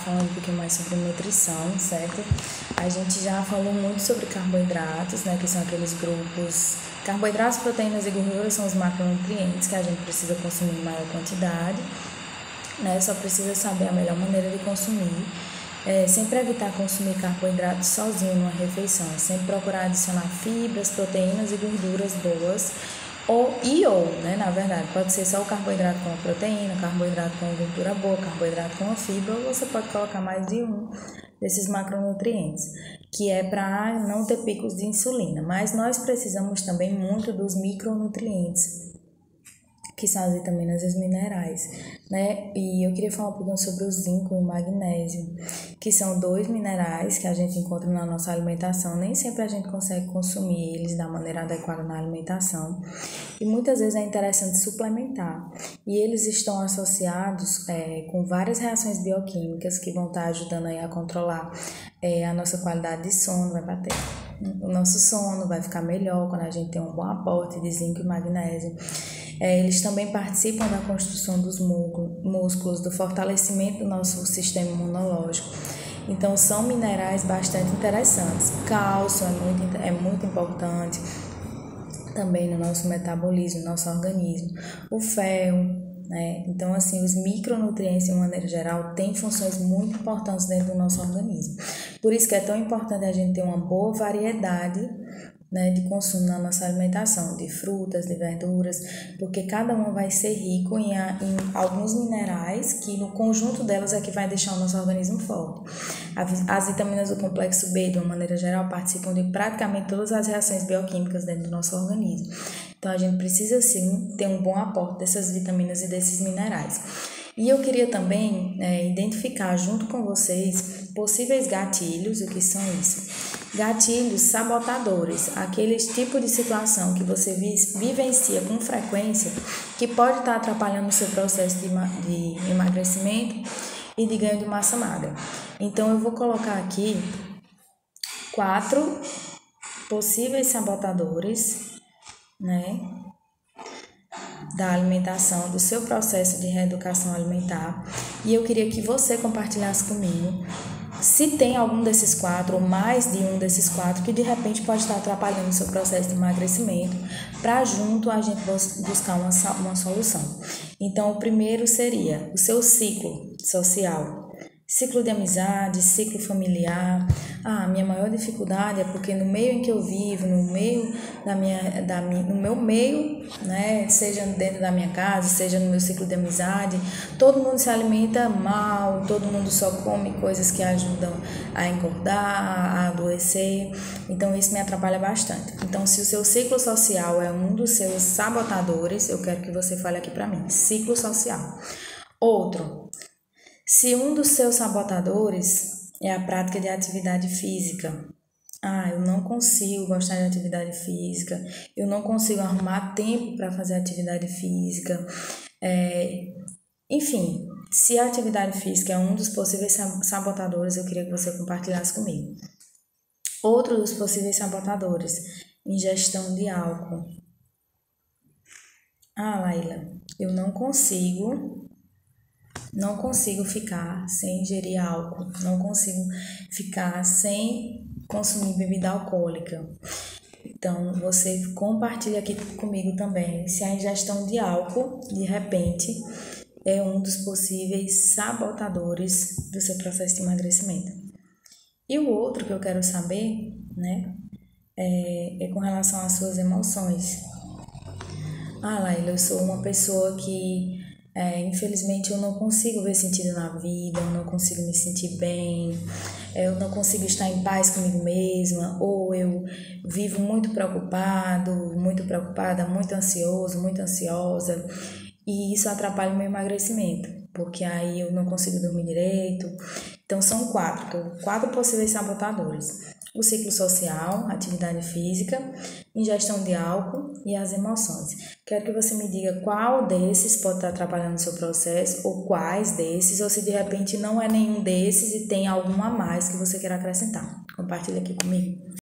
falando um pouquinho mais sobre nutrição, certo? A gente já falou muito sobre carboidratos, né, que são aqueles grupos... Carboidratos, proteínas e gorduras são os macronutrientes que a gente precisa consumir em maior quantidade, né? Só precisa saber a melhor maneira de consumir. Sempre evitar consumir carboidratos sozinho numa refeição, sempre procurar adicionar fibras, proteínas e gorduras boas, ou, né, na verdade, pode ser só o carboidrato com a proteína, carboidrato com a gordura boa, carboidrato com a fibra, ou você pode colocar mais de um desses macronutrientes, que é para não ter picos de insulina, mas nós precisamos também muito dos micronutrientes, que são as vitaminas e os minerais, né? E eu queria falar um pouquinho sobre o zinco e o magnésio, que são dois minerais que a gente encontra na nossa alimentação. Nem sempre a gente consegue consumir eles da maneira adequada na alimentação e muitas vezes é interessante suplementar. E eles estão associados com várias reações bioquímicas que vão estar ajudando aí a controlar a nossa qualidade de sono, o nosso sono vai ficar melhor quando a gente tem um bom aporte de zinco e magnésio. Eles também participam da construção dos músculos, do fortalecimento do nosso sistema imunológico. Então, são minerais bastante interessantes. Cálcio é muito importante também no nosso metabolismo, no nosso organismo. O ferro, né? Então, assim, os micronutrientes, de uma maneira geral, têm funções muito importantes dentro do nosso organismo. Por isso que é tão importante a gente ter uma boa variedade, né, de consumo na nossa alimentação, de frutas, de verduras, porque cada uma vai ser rico em alguns minerais que no conjunto delas é que vai deixar o nosso organismo forte. As vitaminas do complexo B, de uma maneira geral, participam de praticamente todas as reações bioquímicas dentro do nosso organismo. Então, a gente precisa, sim, ter um bom aporte dessas vitaminas e desses minerais. E eu queria também identificar junto com vocês possíveis gatilhos. O que são isso? Gatilhos sabotadores, aqueles tipos de situação que você vivencia com frequência que pode estar atrapalhando o seu processo de emagrecimento e de ganho de massa magra. Então, eu vou colocar aqui 4 possíveis sabotadores, né, da alimentação, do seu processo de reeducação alimentar, e eu queria que você compartilhasse comigo se tem algum desses 4 ou mais de um desses 4 que de repente pode estar atrapalhando o seu processo de emagrecimento, para junto a gente buscar uma solução. Então, o primeiro seria o seu ciclo social. Ciclo de amizade, ciclo familiar. Minha maior dificuldade é porque no meio em que eu vivo, no meio no meu meio, né, seja dentro da minha casa, seja no meu ciclo de amizade, todo mundo se alimenta mal, todo mundo só come coisas que ajudam a engordar, a adoecer. Então, isso me atrapalha bastante. Então, se o seu ciclo social é um dos seus sabotadores, eu quero que você fale aqui para mim. Ciclo social. Outro. Se um dos seus sabotadores é a prática de atividade física, eu não consigo gostar de atividade física, eu não consigo arrumar tempo para fazer atividade física, enfim, se a atividade física é um dos possíveis sabotadores, eu queria que você compartilhasse comigo. Outro dos possíveis sabotadores, ingestão de álcool. Laila, eu não consigo ficar sem ingerir álcool, não consigo ficar sem consumir bebida alcoólica. Então, você compartilha aqui comigo também se a ingestão de álcool, de repente, é um dos possíveis sabotadores do seu processo de emagrecimento. E o outro que eu quero saber, né, é com relação às suas emoções. Laila, eu sou uma pessoa que infelizmente eu não consigo ver sentido na vida, eu não consigo me sentir bem, eu não consigo estar em paz comigo mesma, ou eu vivo muito preocupada, muito ansioso, muito ansiosa, e isso atrapalha o meu emagrecimento, porque aí eu não consigo dormir direito. Então, são 4 possíveis sabotadores. O ciclo social, atividade física, ingestão de álcool e as emoções. Quero que você me diga qual desses pode estar atrapalhando o seu processo, ou quais desses, ou se de repente não é nenhum desses e tem algum a mais que você queira acrescentar. Compartilha aqui comigo.